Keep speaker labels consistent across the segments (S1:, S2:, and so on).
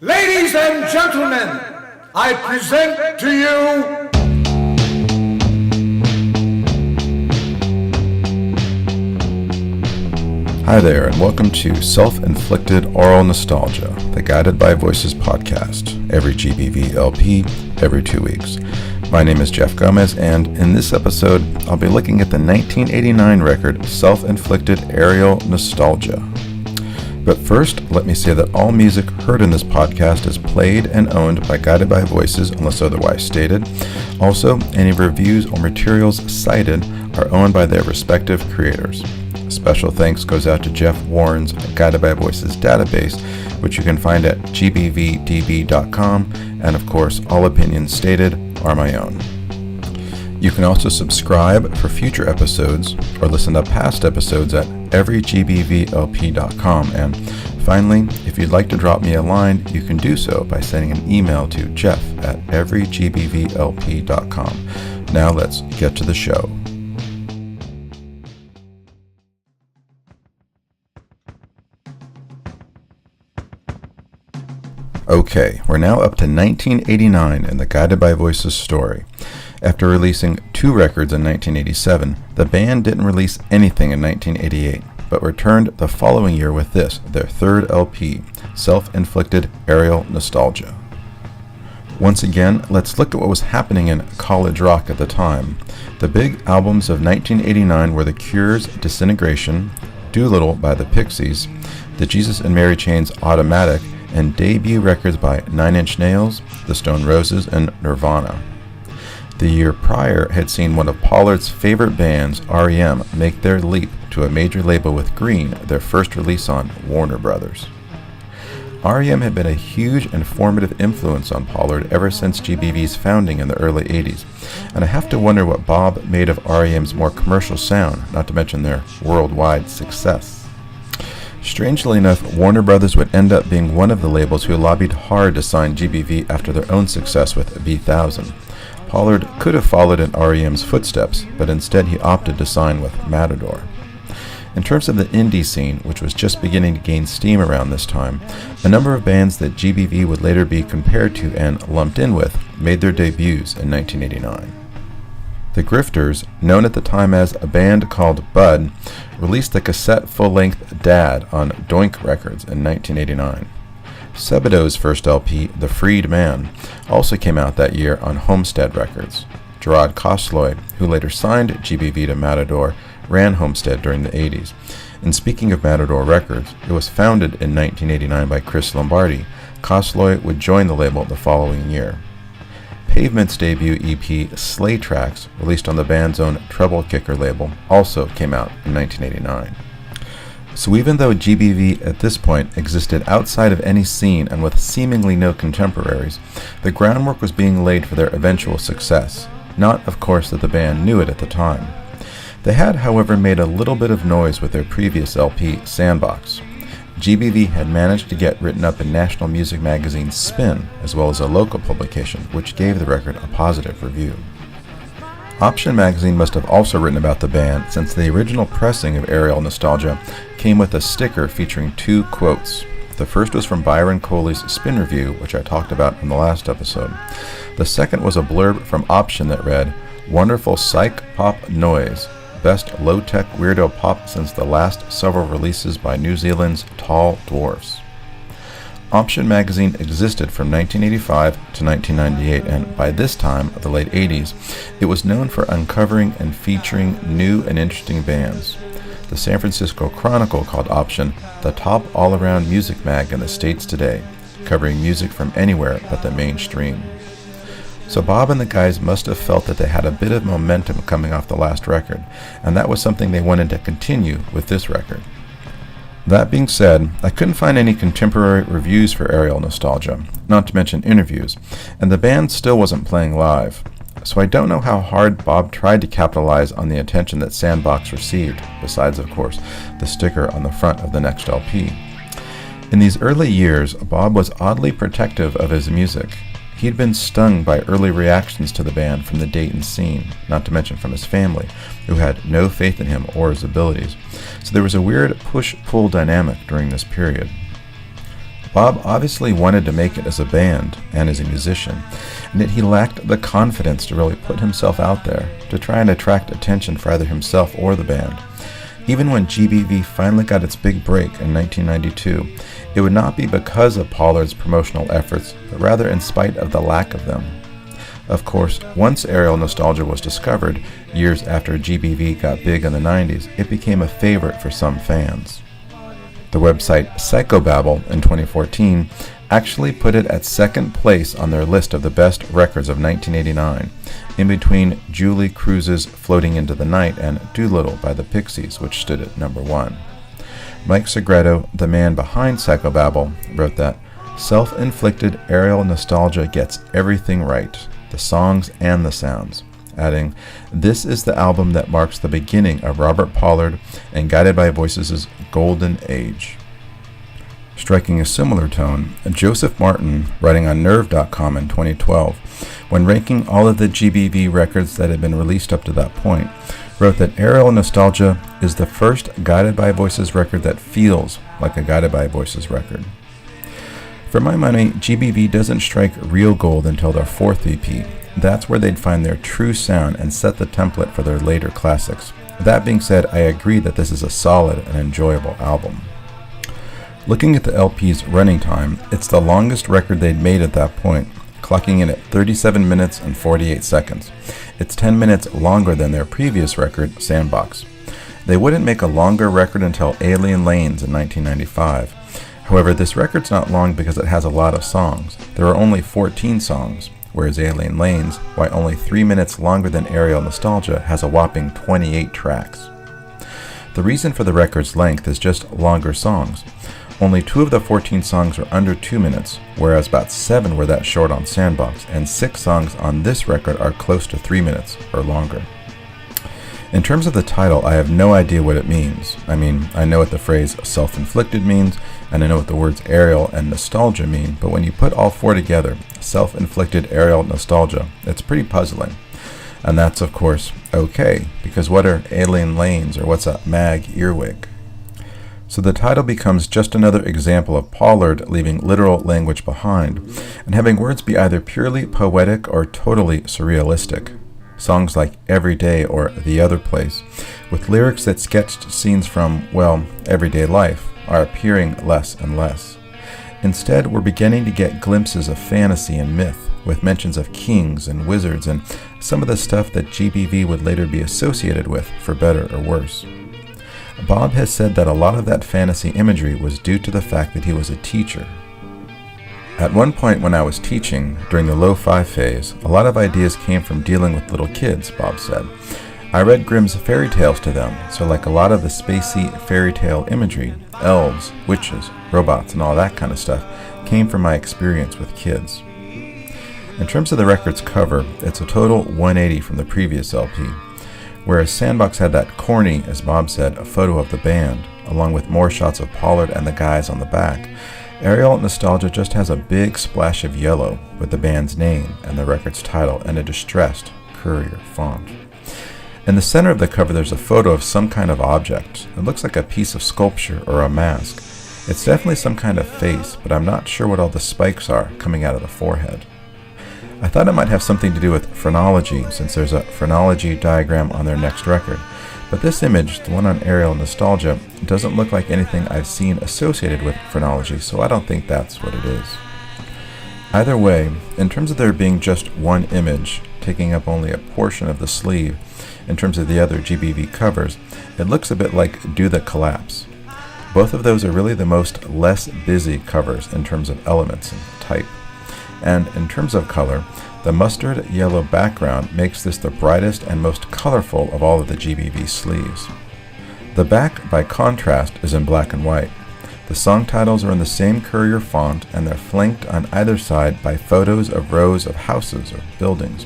S1: Ladies and gentlemen, I present to you
S2: Hi there, and welcome to Self-Inflicted Oral Nostalgia, the Guided by Voices podcast, every GBV LP, every 2 weeks. My name is Jeff Gomez, and in this episode, I'll be looking at the 1989 record Self-Inflicted Aerial Nostalgia. But first, let me say that all music heard in this podcast is played and owned by Guided by Voices unless otherwise stated. Also, any reviews or materials cited are owned by their respective creators. Special thanks goes out to Jeff Warren's Guided by Voices database, which you can find at gbvdb.com, and of course, all opinions stated are my own. You can also subscribe for future episodes or listen to past episodes at everygbvlp.com. And finally, if you'd like to drop me a line, you can do so by sending an email to jeff@everygbvlp.com. Now let's get to the show. Okay, we're now up to 1989 in the Guided by Voices story. After releasing 2 records in 1987, the band didn't release anything in 1988, but returned the following year with this, their 3rd LP, Self-Inflicted Aerial Nostalgia. Once again, let's look at what was happening in college rock at the time. The big albums of 1989 were The Cure's Disintegration, Doolittle by the Pixies, the Jesus and Mary Chain's Automatic, and debut records by 9 Inch Nails, The Stone Roses, and Nirvana. The year prior had seen one of Pollard's favorite bands, R.E.M., make their leap to a major label with Green, their first release on Warner Brothers. R.E.M. had been a huge and formative influence on Pollard ever since GBV's founding in the early 80s, and I have to wonder what Bob made of R.E.M.'s more commercial sound, not to mention their worldwide success. Strangely enough, Warner Brothers would end up being one of the labels who lobbied hard to sign GBV after their own success with V1000. Pollard could have followed in R.E.M.'s footsteps, but instead he opted to sign with Matador. In terms of the indie scene, which was just beginning to gain steam around this time, a number of bands that GBV would later be compared to and lumped in with made their debuts in 1989. The Grifters, known at the time as a band called Bud, released the cassette full-length Dad on Doink Records in 1989. Sebadoh's first LP, The Freed Man, also came out that year on Homestead Records. Gerard Kosloy, who later signed GBV to Matador, ran Homestead during the 80s. And speaking of Matador Records, it was founded in 1989 by Chris Lombardi. Kosloy would join the label the following year. Pavement's debut EP, Sleigh Tracks, released on the band's own Treble Kicker label, also came out in 1989. So even though GBV at this point existed outside of any scene and with seemingly no contemporaries, the groundwork was being laid for their eventual success. Not, of course, that the band knew it at the time. They had, however, made a little bit of noise with their previous LP, Sandbox. GBV had managed to get written up in National Music Magazine's Spin, as well as a local publication, which gave the record a positive review. Option magazine must have also written about the band, since the original pressing of Aerial Nostalgia came with a sticker featuring 2 quotes. The first was from Byron Coley's Spin Review, which I talked about in the last episode. The second was a blurb from Option that read, "Wonderful psych pop noise. Best low-tech weirdo pop since the last several releases by New Zealand's Tall Dwarfs." Option magazine existed from 1985 to 1998, and by this time, the late 80s, it was known for uncovering and featuring new and interesting bands. The San Francisco Chronicle called Option the top all-around music mag in the States today, covering music from anywhere but the mainstream. So Bob and the guys must have felt that they had a bit of momentum coming off the last record, and that was something they wanted to continue with this record. That being said, I couldn't find any contemporary reviews for Aerial Nostalgia, not to mention interviews, and the band still wasn't playing live. So I don't know how hard Bob tried to capitalize on the attention that Sandbox received, besides, of course, the sticker on the front of the next LP. In these early years, Bob was oddly protective of his music. He'd been stung by early reactions to the band from the Dayton scene, not to mention from his family, who had no faith in him or his abilities. So there was a weird push-pull dynamic during this period. Bob obviously wanted to make it as a band and as a musician, and yet he lacked the confidence to really put himself out there, to try and attract attention for either himself or the band. Even when GBV finally got its big break in 1992, it would not be because of Pollard's promotional efforts, but rather in spite of the lack of them. Of course, once aerial nostalgia was discovered, years after GBV got big in the 90s, it became a favorite for some fans. The website Psychobabble in 2014 actually put it at second place on their list of the best records of 1989, in between Julie Cruz's Floating into the Night and Doolittle by the Pixies, which stood at number 1. Mike Segreto, the man behind Psychobabble, wrote that Self-Inflicted aerial nostalgia gets everything right, the songs and the sounds, adding, "This is the album that marks the beginning of Robert Pollard and Guided by Voices' golden age." Striking a similar tone, Joseph Martin, writing on Nerve.com in 2012, when ranking all of the GBV records that had been released up to that point, wrote that Aerial Nostalgia is the first Guided by Voices record that feels like a Guided by Voices record. For my money, GBV doesn't strike real gold until their 4th EP. That's where they'd find their true sound and set the template for their later classics. That being said, I agree that this is a solid and enjoyable album. Looking at the LP's running time, it's the longest record they'd made at that point, clocking in at 37 minutes and 48 seconds. It's 10 minutes longer than their previous record, Sandbox. They wouldn't make a longer record until Alien Lanes in 1995. However, this record's not long because it has a lot of songs. There are only 14 songs, whereas Alien Lanes, while only 3 minutes longer than Aerial Nostalgia, has a whopping 28 tracks. The reason for the record's length is just longer songs. Only 2 of the 14 songs are under 2 minutes, whereas about 7 were that short on Sandbox, and 6 songs on this record are close to 3 minutes or longer. In terms of the title, I have no idea what it means. I mean, I know what the phrase self-inflicted means, and I know what the words aerial and nostalgia mean, but when you put all 4 together, self-inflicted aerial nostalgia, it's pretty puzzling. And that's, of course, okay, because what are alien lanes or what's a mag earwig? So the title becomes just another example of Pollard leaving literal language behind, and having words be either purely poetic or totally surrealistic. Songs like Every Day or The Other Place, with lyrics that sketched scenes from, well, everyday life, are appearing less and less. Instead, we're beginning to get glimpses of fantasy and myth, with mentions of kings and wizards and some of the stuff that GBV would later be associated with, for better or worse. Bob has said that a lot of that fantasy imagery was due to the fact that he was a teacher. At one point when I was teaching, during the lo-fi phase, a lot of ideas came from dealing with little kids, Bob said. I read Grimm's fairy tales to them, so like a lot of the spacey fairy tale imagery, elves, witches, robots, and all that kind of stuff, came from my experience with kids. In terms of the record's cover, it's a total 180 from the previous LP. Whereas Sandbox had that corny, as Bob said, a photo of the band, along with more shots of Pollard and the guys on the back, Aerial Nostalgia just has a big splash of yellow with the band's name and the record's title in a distressed Courier font. In the center of the cover there's a photo of some kind of object. It looks like a piece of sculpture or a mask. It's definitely some kind of face, but I'm not sure what all the spikes are coming out of the forehead. I thought it might have something to do with phrenology, since there's a phrenology diagram on their next record. But this image, the one on Aerial Nostalgia, doesn't look like anything I've seen associated with phrenology, so I don't think that's what it is. Either way, in terms of there being just one image, taking up only a portion of the sleeve, in terms of the other GBV covers, it looks a bit like Do the Collapse. Both of those are really the most less busy covers in terms of elements and type. And in terms of color, the mustard yellow background makes this the brightest and most colorful of all of the GBV sleeves. The back, by contrast, is in black and white. The song titles are in the same Courier font, and they're flanked on either side by photos of rows of houses or buildings.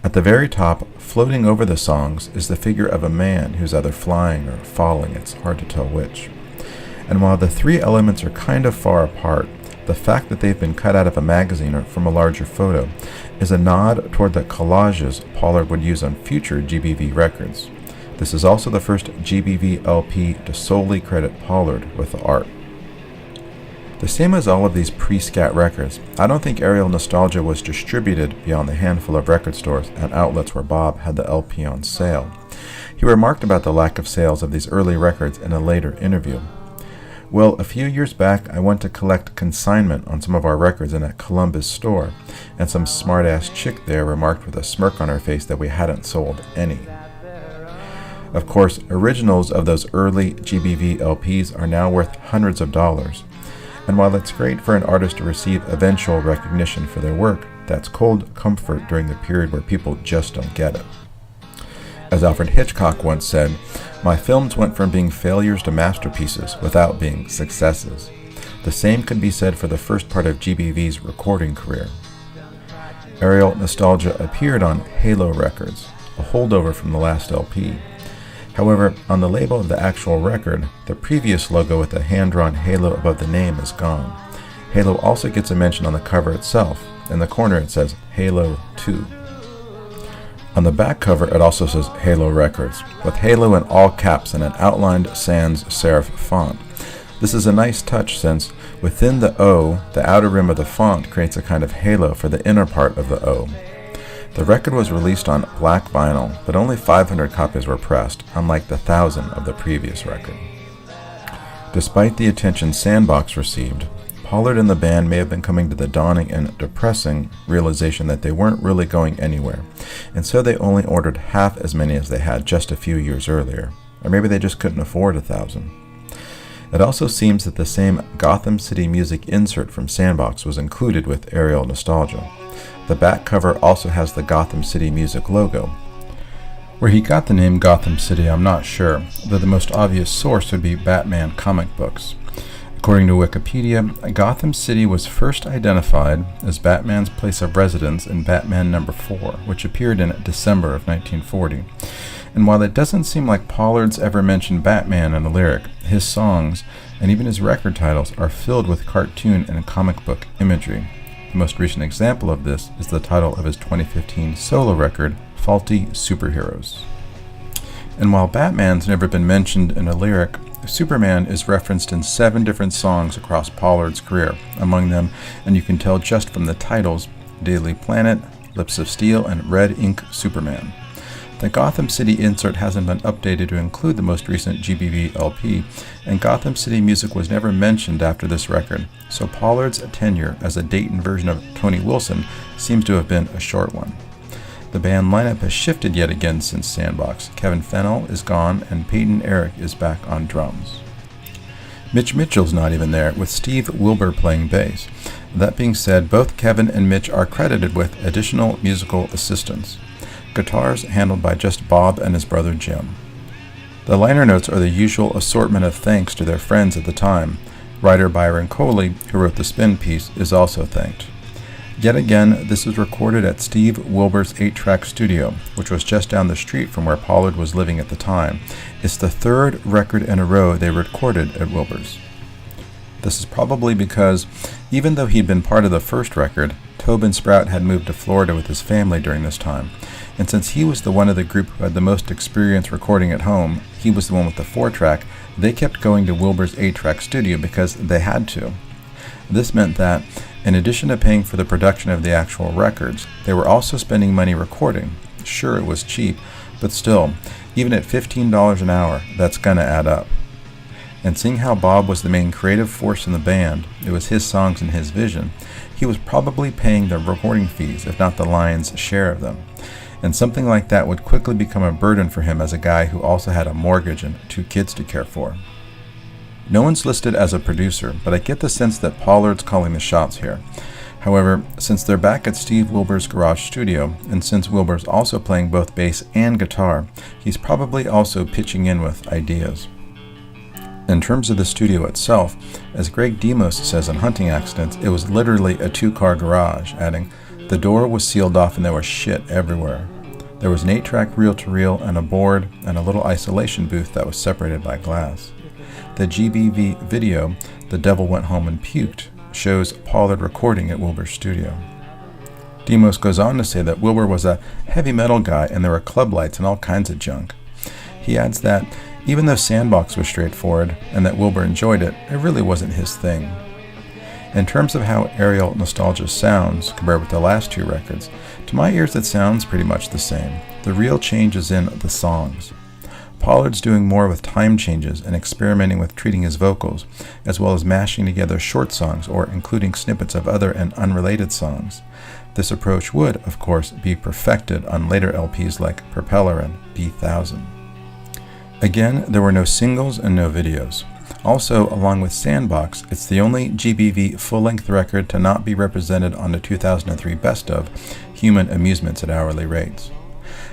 S2: At the very top, floating over the songs, is the figure of a man who's either flying or falling. It's hard to tell which. And while the 3 elements are kind of far apart, the fact that they've been cut out of a magazine or from a larger photo is a nod toward the collages Pollard would use on future GBV records. This is also the first GBV LP to solely credit Pollard with the art. The same as all of these pre-scat records, I don't think Aerial Nostalgia was distributed beyond the handful of record stores and outlets where Bob had the LP on sale. He remarked about the lack of sales of these early records in a later interview. Well, a few years back, I went to collect consignment on some of our records in a Columbus store, and some smart-ass chick there remarked with a smirk on her face that we hadn't sold any. Of course, originals of those early GBV LPs are now worth hundreds of dollars. And while it's great for an artist to receive eventual recognition for their work, that's cold comfort during the period where people just don't get it. As Alfred Hitchcock once said, "My films went from being failures to masterpieces without being successes." The same could be said for the first part of GBV's recording career. Aerial Nostalgia appeared on Halo Records, a holdover from the last LP. However, on the label of the actual record, the previous logo with the hand-drawn halo above the name is gone. Halo also gets a mention on the cover itself. In the corner it says Halo 2. On the back cover it also says Halo Records, with Halo in all caps and an outlined sans serif font. This is a nice touch since within the O, the outer rim of the font creates a kind of halo for the inner part of the O. The record was released on black vinyl, but only 500 copies were pressed, unlike the 1,000 of the previous record. Despite the attention Sandbox received, Pollard and the band may have been coming to the dawning and depressing realization that they weren't really going anywhere, and so they only ordered half as many as they had just a few years earlier, or maybe they just couldn't afford 1,000. It also seems that the same Gotham City Music insert from Sandbox was included with Aerial Nostalgia. The back cover also has the Gotham City Music logo. Where he got the name Gotham City, I'm not sure, though the most obvious source would be Batman comic books. According to Wikipedia, Gotham City was first identified as Batman's place of residence in Batman No. 4, which appeared in December of 1940. And while it doesn't seem like Pollard's ever mentioned Batman in a lyric, his songs, and even his record titles, are filled with cartoon and comic book imagery. The most recent example of this is the title of his 2015 solo record, Faulty Superheroes. And while Batman's never been mentioned in a lyric, Superman is referenced in 7 different songs across Pollard's career, among them, and you can tell just from the titles, Daily Planet, Lips of Steel, and Red Ink Superman. The Gotham City insert hasn't been updated to include the most recent GBV LP, and Gotham City Music was never mentioned after this record, so Pollard's tenure as a Dayton version of Tony Wilson seems to have been a short one. The band lineup has shifted yet again since Sandbox. Kevin Fennell is gone, and Peyton Eric is back on drums. Mitch Mitchell's not even there, with Steve Wilbur playing bass. That being said, both Kevin and Mitch are credited with additional musical assistance. Guitars handled by just Bob and his brother Jim. The liner notes are the usual assortment of thanks to their friends at the time. Writer Byron Coley, who wrote the spin piece, is also thanked. Yet again, this is recorded at Steve Wilbur's 8-track studio, which was just down the street from where Pollard was living at the time. It's the 3rd record in a row they recorded at Wilbur's. This is probably because, even though he'd been part of the first record, Tobin Sprout had moved to Florida with his family during this time, and since he was the one of the group who had the most experience recording at home, he was the one with the 4-track, they kept going to Wilbur's 8-track studio because they had to. This meant that, in addition to paying for the production of the actual records, they were also spending money recording. Sure, it was cheap, but still, even at $15 an hour, that's gonna add up. And seeing how Bob was the main creative force in the band, it was his songs and his vision, he was probably paying the recording fees, if not the lion's share of them. And something like that would quickly become a burden for him as a guy who also had a mortgage and 2 kids to care for. No one's listed as a producer, but I get the sense that Pollard's calling the shots here. However, since they're back at Steve Wilbur's garage studio, and since Wilbur's also playing both bass and guitar, he's probably also pitching in with ideas. In terms of the studio itself, as Greg Demos says in Hunting Accidents, it was literally a 2-car garage, adding, "The door was sealed off and there was shit everywhere. There was an 8-track reel-to-reel and a board and a little isolation booth that was separated by glass." The GBV video, "The Devil Went Home and Puked," shows Pollard recording at Wilbur's studio. Demos goes on to say that Wilbur was a heavy metal guy and there were club lights and all kinds of junk. He adds that even though Sandbox was straightforward and that Wilbur enjoyed it, it really wasn't his thing. In terms of how Aerial Nostalgia sounds compared with the last two records, to my ears it sounds pretty much the same. The real change is in the songs. Pollard's doing more with time changes and experimenting with treating his vocals, as well as mashing together short songs or including snippets of other and unrelated songs. This approach would, of course, be perfected on later LPs like Propeller and B1000. Again, there were no singles and no videos. Also, along with Sandbox, it's the only GBV full-length record to not be represented on the 2003 Best Of, Human Amusements at Hourly Rates.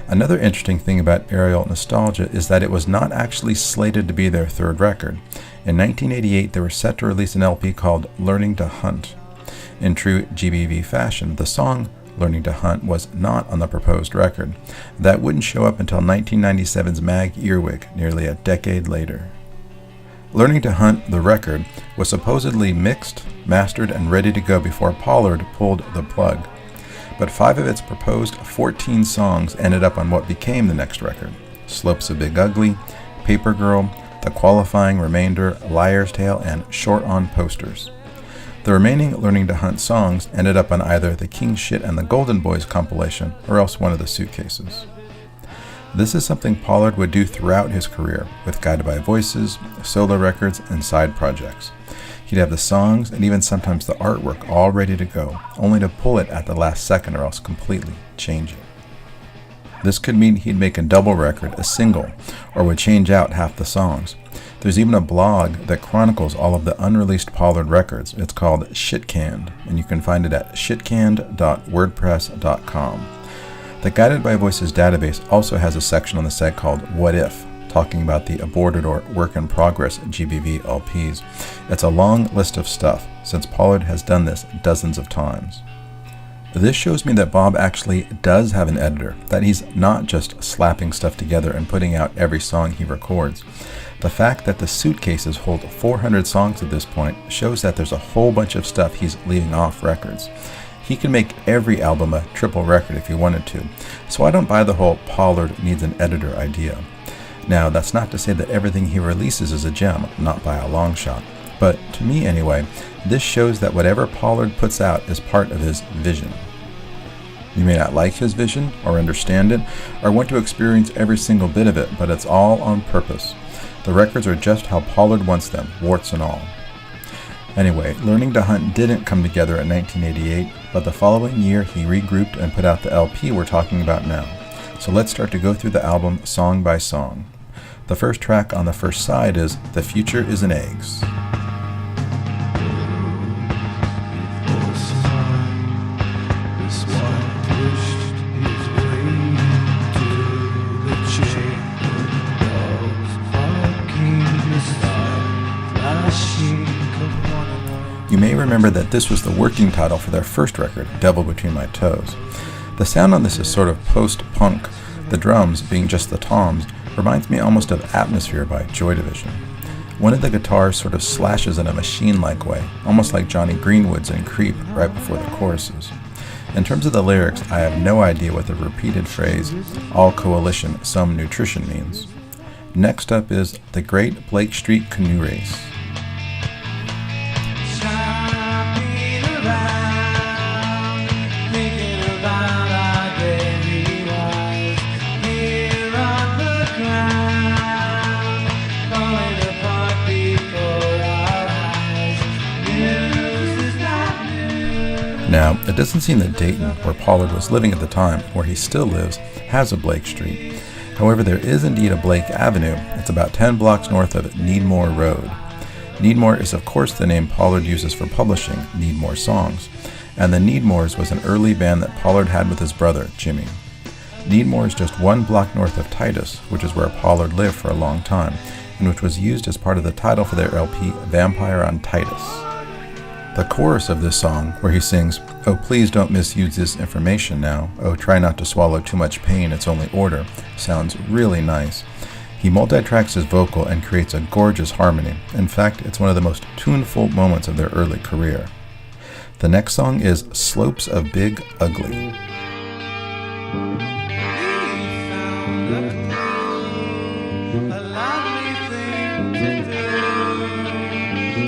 S2: Another interesting thing about Aerial Nostalgia is that it was not actually slated to be their third record. In 1988, they were set to release an LP called Learning to Hunt. In true GBV fashion, the song Learning to Hunt was not on the proposed record. That wouldn't show up until 1997's Mag Earwig, nearly a decade later. Learning to Hunt, the record, was supposedly mixed, mastered, and ready to go before Pollard pulled the plug. But 5 of its proposed 14 songs ended up on what became the next record: Slopes of Big Ugly, Paper Girl, The Qualifying Remainder, Liar's Tale, and Short on Posters. The remaining Learning to Hunt songs ended up on either the King Shit and the Golden Boys compilation or else one of the Suitcases. This is something Pollard would do throughout his career, with Guided by Voices, solo records, and side projects. He'd have the songs and even sometimes the artwork all ready to go, only to pull it at the last second or else completely change it. This could mean he'd make a double record, a single, or would change out half the songs. There's even a blog that chronicles all of the unreleased Pollard records. It's called Shitcanned, and you can find it at shitcanned.wordpress.com. The Guided by Voices database also has a section on the site called What If, talking about the aborted or work-in-progress GBV LPs. It's a long list of stuff, since Pollard has done this dozens of times. This shows me that Bob actually does have an editor, that he's not just slapping stuff together and putting out every song he records. The fact that the Suitcases hold 400 songs at this point shows that there's a whole bunch of stuff he's leaving off records. He can make every album a triple record if he wanted to, so I don't buy the whole Pollard needs an editor idea. Now, that's not to say that everything he releases is a gem, not by a long shot. But to me anyway, this shows that whatever Pollard puts out is part of his vision. You may not like his vision, or understand it, or want to experience every single bit of it, but it's all on purpose. The records are just how Pollard wants them, warts and all. Anyway, Learning to Hunt didn't come together in 1988, but the following year he regrouped and put out the LP we're talking about now. So let's start to go through the album song by song. The first track on the first side is The Future Is in Eggs. You may remember that this was the working title for their first record, Devil Between My Toes. The sound on this is sort of post-punk. The drums, being just the toms, reminds me almost of Atmosphere by Joy Division. One of the guitars sort of slashes in a machine-like way, almost like Johnny Greenwood's in Creep right before the choruses. In terms of the lyrics, I have no idea what the repeated phrase, all coalition, some nutrition means. Next up is The Great Blake Street Canoe Race. Now, it doesn't seem that Dayton, where Pollard was living at the time, where he still lives, has a Blake Street. However, there is indeed a Blake Avenue. It's about 10 blocks north of Needmore Road. Needmore is of course the name Pollard uses for publishing Needmore songs, and the Needmores was an early band that Pollard had with his brother, Jimmy. Needmore is just 1 block north of Titus, which is where Pollard lived for a long time, and which was used as part of the title for their LP, Vampire on Titus. The chorus of this song, where he sings, "Oh please don't misuse this information now, oh try not to swallow too much pain, it's only order," sounds really nice. He multi-tracks his vocal and creates a gorgeous harmony. In fact, it's one of the most tuneful moments of their early career. The next song is Slopes of Big Ugly.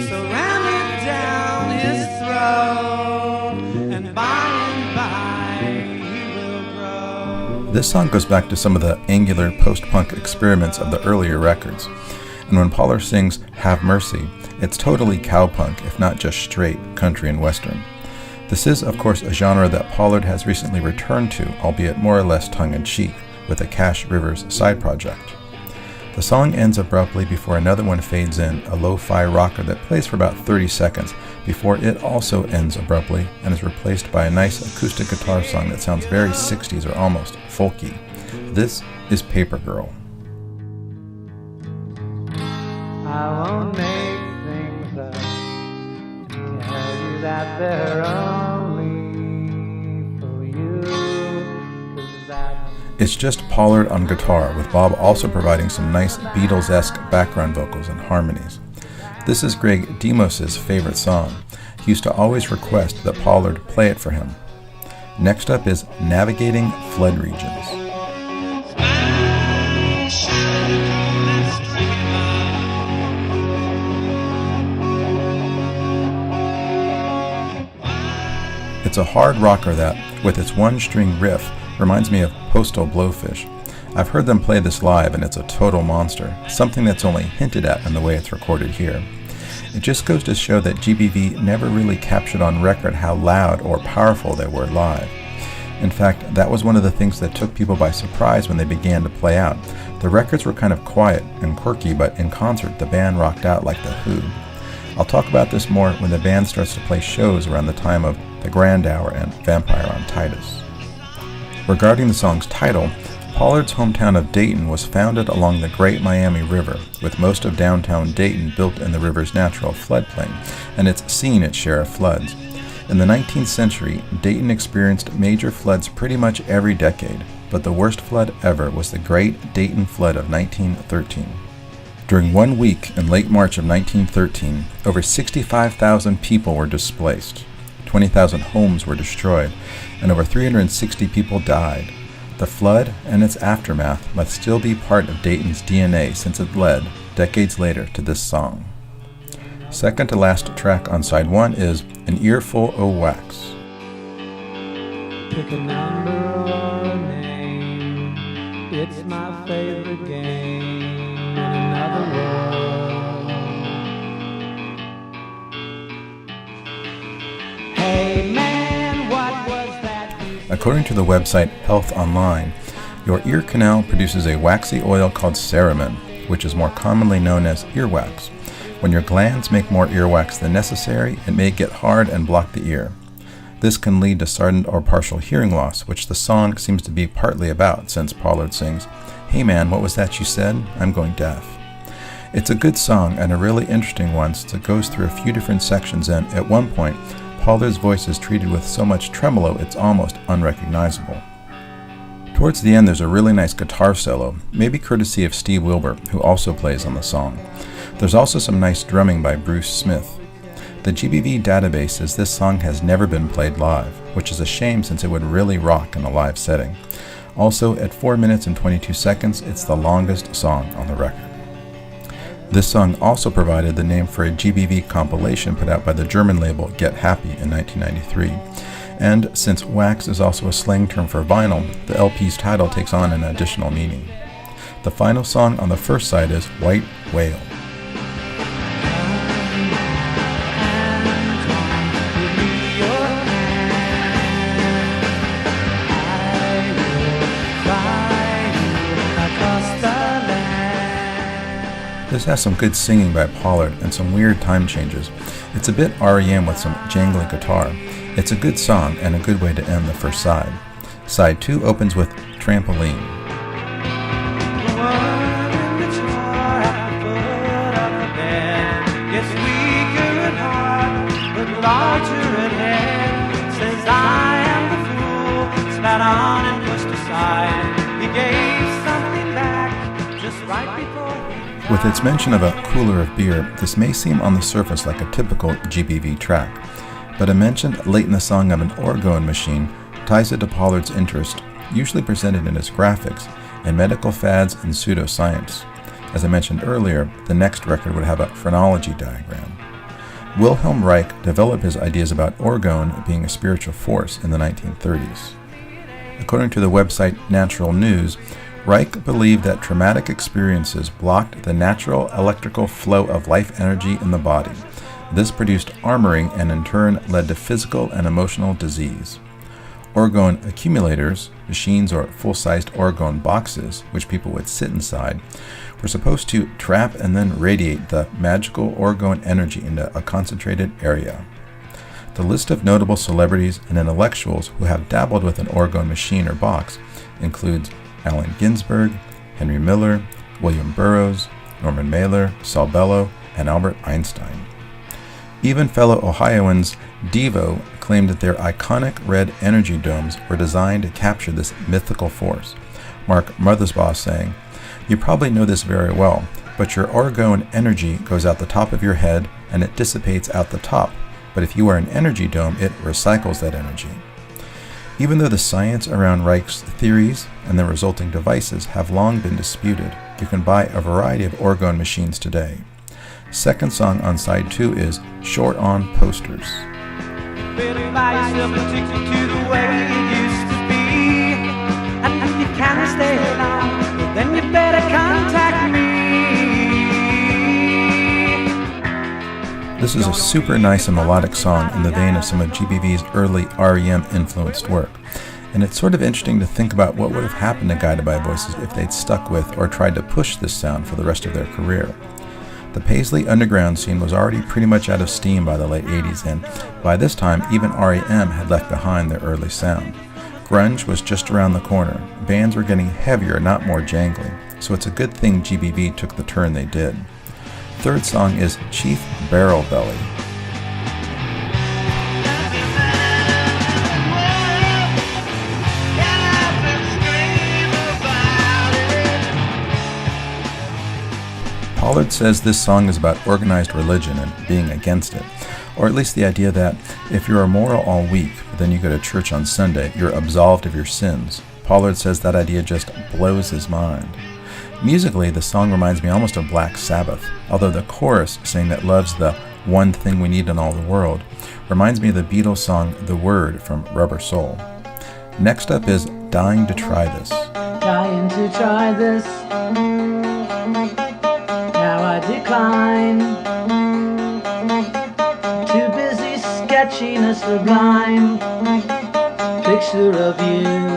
S3: Surrounded down his and by he will grow.
S2: This song goes back to some of the angular post-punk experiments of the earlier records. And when Pollard sings Have Mercy, it's totally cowpunk, if not just straight country and western. This is, of course, a genre that Pollard has recently returned to, albeit more or less tongue-in-cheek, with the Cash Rivers side project. The song ends abruptly before another one fades in, a lo-fi rocker that plays for about 30 seconds, before it also ends abruptly and is replaced by a nice acoustic guitar song that sounds very 60s or almost folky. This is Paper Girl.
S3: I won't make things up, tell you that they're only for you, 'cause that's...
S2: It's just Pollard on guitar, with Bob also providing some nice Beatles-esque background vocals and harmonies. This is Greg Demos's favorite song. He used to always request that Pollard play it for him. Next up is Navigating Flood Regions. It's a hard rocker that, with its one-string riff, reminds me of Postal Blowfish. I've heard them play this live and it's a total monster, something that's only hinted at in the way it's recorded here. It just goes to show that GBV never really captured on record how loud or powerful they were live. In fact, that was one of the things that took people by surprise when they began to play out. The records were kind of quiet and quirky, but in concert the band rocked out like The Who. I'll talk about this more when the band starts to play shows around the time of The Grand Hour and Vampire on Titus. Regarding the song's title, Pollard's hometown of Dayton was founded along the Great Miami River, with most of downtown Dayton built in the river's natural floodplain, and it's seen its share of floods. In the 19th century, Dayton experienced major floods pretty much every decade, but the worst flood ever was the Great Dayton Flood of 1913. During 1 week in late March of 1913, over 65,000 people were displaced, 20,000 homes were destroyed, and over 360 people died. The flood and its aftermath must still be part of Dayton's DNA since it led, decades later, to this song. Second to last track on side 1 is An Earful o' Wax.
S3: Pick a number or a name, it's my favorite game in another world. Hey man, what was that?
S2: According to the website Health Online, your ear canal produces a waxy oil called cerumen, which is more commonly known as earwax. When your glands make more earwax than necessary, it may get hard and block the ear. This can lead to sudden or partial hearing loss, which the song seems to be partly about, since Pollard sings, "Hey man, what was that you said? I'm going deaf." It's a good song and a really interesting one since it goes through a few different sections, and at one point, Pollard's voice is treated with so much tremolo it's almost unrecognizable. Towards the end there's a really nice guitar solo, maybe courtesy of Steve Wilbur, who also plays on the song. There's also some nice drumming by Bruce Smith. The GBV database says this song has never been played live, which is a shame since it would really rock in a live setting. Also, at 4 minutes and 22 seconds, it's the longest song on the record. This song also provided the name for a GBV compilation put out by the German label Get Happy in 1993. And since wax is also a slang term for vinyl, the LP's title takes on an additional meaning. The final song on the first side is White Whale. This has some good singing by Pollard and some weird time changes. It's a bit REM with some jangly guitar. It's a good song and a good way to end the first side. Side 2 opens with Trampoline. With its mention of a cooler of beer, this may seem on the surface like a typical GBV track, but a mention late in the song of an orgone machine ties it to Pollard's interest, usually presented in his graphics, in medical fads and pseudoscience. As I mentioned earlier, the next record would have a phrenology diagram. Wilhelm Reich developed his ideas about orgone being a spiritual force in the 1930s. According to the website Natural News, Reich believed that traumatic experiences blocked the natural electrical flow of life energy in the body. This produced armoring and in turn led to physical and emotional disease. Orgone accumulators, machines or full-sized orgone boxes, which people would sit inside, were supposed to trap and then radiate the magical orgone energy into a concentrated area. The list of notable celebrities and intellectuals who have dabbled with an orgone machine or box includes Allen Ginsberg, Henry Miller, William Burroughs, Norman Mailer, Saul Bellow, and Albert Einstein. Even fellow Ohioans Devo claimed that their iconic red energy domes were designed to capture this mythical force. Mark Mothersbaugh saying, "You probably know this very well, but your orgone energy goes out the top of your head and it dissipates out the top. But if you wear an energy dome, it recycles that energy." Even though the science around Reich's theories and the resulting devices have long been disputed, you can buy a variety of orgone machines today. Second song on side 2 is Short on Posters.
S3: Better buy yourself a ticket to the way it used to be. And if you can't stay long, then you better contact me.
S2: This is a super nice and melodic song in the vein of some of GBV's early REM-influenced work. And it's sort of interesting to think about what would have happened to Guided by Voices if they'd stuck with or tried to push this sound for the rest of their career. The Paisley underground scene was already pretty much out of steam by the late 80s, and by this time even REM had left behind their early sound. Grunge was just around the corner. Bands were getting heavier, not more jangly, so it's a good thing GBV took the turn they did. Third song is Chief Barrel Belly. Pollard says this song is about organized religion and being against it, or at least the idea that if you're immoral all week, but then you go to church on Sunday, you're absolved of your sins. Pollard says that idea just blows his mind. Musically, the song reminds me almost of Black Sabbath, although the chorus, saying that love's the one thing we need in all the world, reminds me of the Beatles song The Word from Rubber Soul. Next up is Dying to Try This.
S3: Dying to try this. Now I decline. Too busy sketching a sublime picture of you.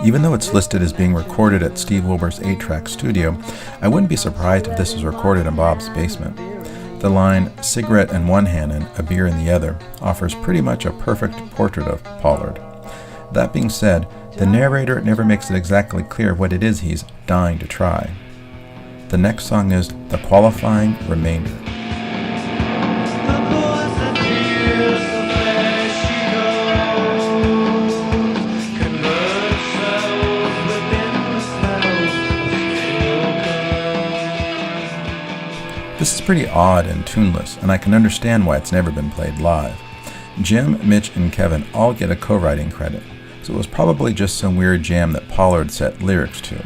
S2: Even though it's listed as being recorded at Steve Wilbur's 8-track studio, I wouldn't be surprised if this was recorded in Bob's basement. The line, "cigarette in one hand and a beer in the other," offers pretty much a perfect portrait of Pollard. That being said, the narrator never makes it exactly clear what it is he's dying to try. The next song is The Qualifying Remainder. This is pretty odd and tuneless, and I can understand why it's never been played live. Jim, Mitch, and Kevin all get a co-writing credit, so it was probably just some weird jam that Pollard set lyrics to.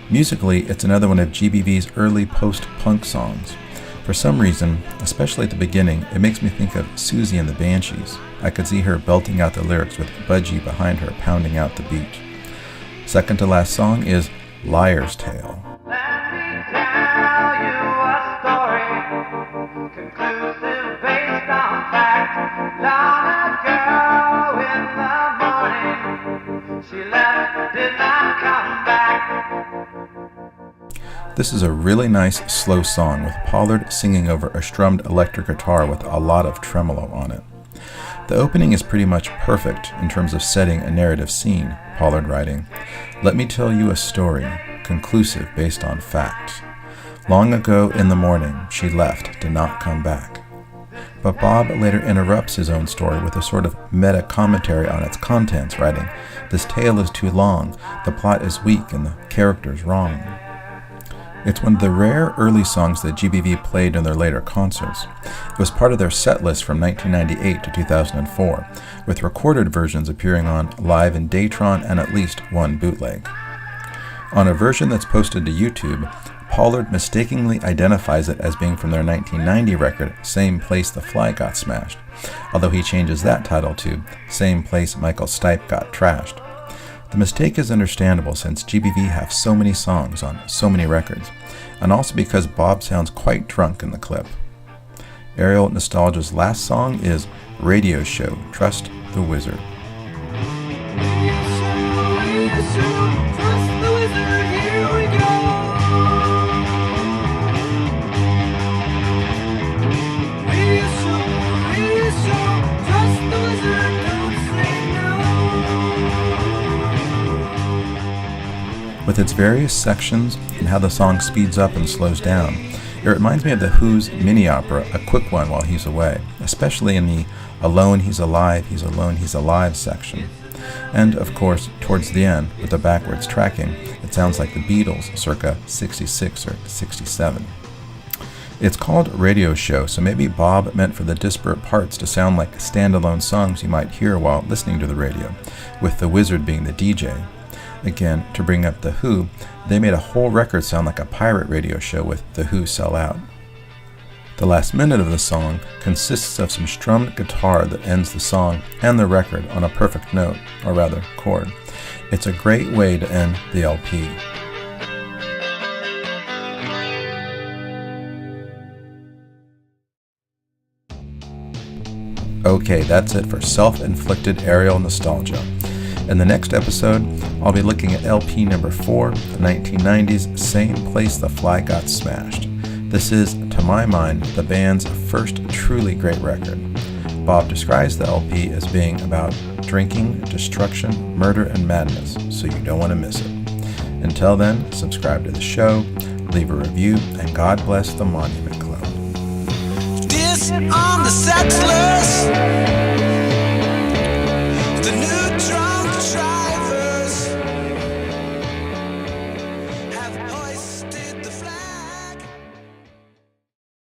S2: Musically, it's another one of GBV's early post-punk songs. For some reason, especially at the beginning, it makes me think of Susie and the Banshees. I could see her belting out the lyrics with Budgie behind her pounding out the beat. Second to last song is Liar's Tale.
S3: Conclusive based on fact. Long ago in the morning, she left, did not come back.
S2: This is a really nice slow song with Pollard singing over a strummed electric guitar with a lot of tremolo on it. The opening is pretty much perfect in terms of setting a narrative scene, Pollard writing, "Let me tell you a story, conclusive based on fact. Long ago in the morning, she left, did not come back." But Bob later interrupts his own story with a sort of meta-commentary on its contents, writing, "This tale is too long, the plot is weak, and the characters wrong." It's one of the rare early songs that GBV played in their later concerts. It was part of their set list from 1998 to 2004, with recorded versions appearing on Live in Dayton and at least one bootleg. On a version that's posted to YouTube, Pollard mistakenly identifies it as being from their 1990 record, Same Place the Fly Got Smashed, although he changes that title to Same Place Michael Stipe Got Trashed. The mistake is understandable since GBV have so many songs on so many records, and also because Bob sounds quite drunk in the clip. Aerial Nostalgia's last song is Radio Show, Trust the Wizard. With its various sections and how the song speeds up and slows down, it reminds me of The Who's mini-opera, A Quick One While He's Away, especially in the Alone He's Alive, He's Alone He's Alive section. And, of course, towards the end, with the backwards tracking, it sounds like the Beatles circa 66 or 67. It's called Radio Show, so maybe Bob meant for the disparate parts to sound like standalone songs you might hear while listening to the radio, with the wizard being the DJ. Again, to bring up The Who, they made a whole record sound like a pirate radio show with The Who Sell Out. The last minute of the song consists of some strummed guitar that ends the song and the record on a perfect note, or rather, chord. It's a great way to end the LP. Okay, that's it for Self-Inflicted Aerial Nostalgia. In the next episode, I'll be looking at LP number 4, the 1990s Same Place the Fly Got Smashed. This is, to my mind, the band's first truly great record. Bob describes the LP as being about drinking, destruction, murder, and madness, so you don't want to miss it. Until then, subscribe to the show, leave a review, and God bless the Monument Club.
S4: This on the sex list.